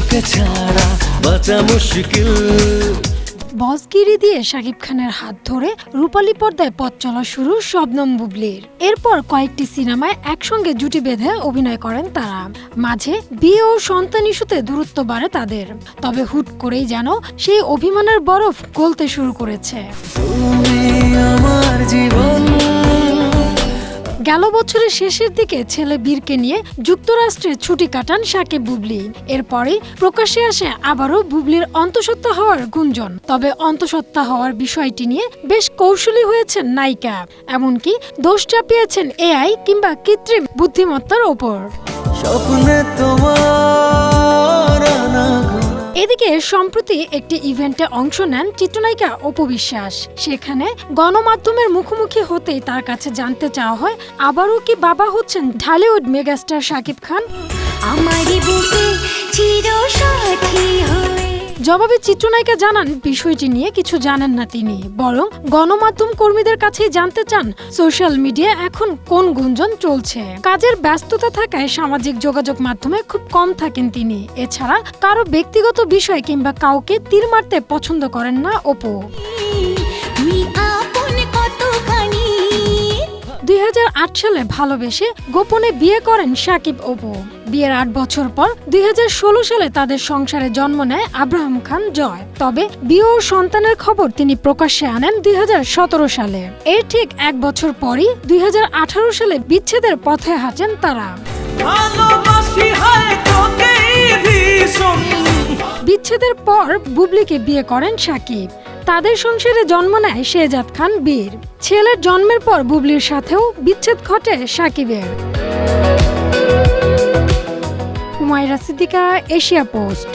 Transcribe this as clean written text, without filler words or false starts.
তোকে ছাড়া বাঁচা মুশকিল। বসগিরি দিয়ে শাকিব খানের হাত ধরে রূপালী পর্দায় পথ চলা শুরু শবনম বুবলির। এরপর কয়েকটি সিনেমায় একসঙ্গে জুটি বেঁধে অভিনয় করেন তারা। মাঝে বিয়ে ও সন্তান ইস্যুতে দূরত্ব বাড়ে তাদের, তবে হুট করেই যেন সেই অভিমানের বরফ গলতে শুরু করেছে। তুমি আমার জীবন। গেল বছরের শেষের দিকে ছেলে বীরকে নিয়ে যুক্তরাষ্ট্রে ছুটি কাটান শাকিব বুবলি। এরপরে প্রকাশ্যে আসে আবারও বুবলির অন্তঃসত্ত্বা হওয়ার গুঞ্জন। তবে অন্তঃসত্ত্বা হওয়ার বিষয়টি নিয়ে বেশ কৌশলী হয়েছেন নায়িকা, এমনকি দোষ চাপিয়েছেন এআই কিংবা কৃত্রিম বুদ্ধিমত্তার ওপর। স্বপ্নে তোমার এদিকে সম্প্রতি একটি ইভেন্টে অংশ নেন চিত্রনায়িকা অপু বিশ্বাস। সেখানে গণমাধ্যমের মুখোমুখি হতেই তার কাছে জানতে চাওয়া হয় আবারও কি বাবা হচ্ছেন ঢালিউড মেগাস্টার শাকিব খান। জবাবে চিত্রনায়িকা জানান বিষয়টি নিয়ে কিছু জানেন না তিনি, বরং গণমাধ্যম কর্মীদের কাছেই জানতে চান সোশ্যাল মিডিয়া এখন কোন গুঞ্জন চলছে। কাজের ব্যস্ততা থাকায় সামাজিক যোগাযোগ মাধ্যমে খুব কম থাকেন তিনি। এছাড়া কারো ব্যক্তিগত বিষয় কিংবা কাউকে তীর মারতে পছন্দ করেন না অপু। 2008 সালে ভালোবেসে গোপনে বিয়ে করেন শাকিব অপু। বিয়ের 8 বছর পর 2016 সালে তাদের সংসারে জন্ম নেয় আব্রাহাম খান জয়। তবে বিয়ে ও সন্তানের খবর তিনি প্রকাশ্যে আনেন 2017 সালে। এর ঠিক 1 বছর পরই 2018 সালে বিচ্ছেদের পথে হাঁটেন তারা। বিচ্ছেদের পর বুবলিকে বিয়ে করেন শাকিব। তাদের সংসারে জন্ম নেয় শেহজাদ খান বীর। ছেলের জন্মের পর বুবলির সাথেও বিচ্ছেদ ঘটে শাকিবের। Humaira Siddiqua, Asia post.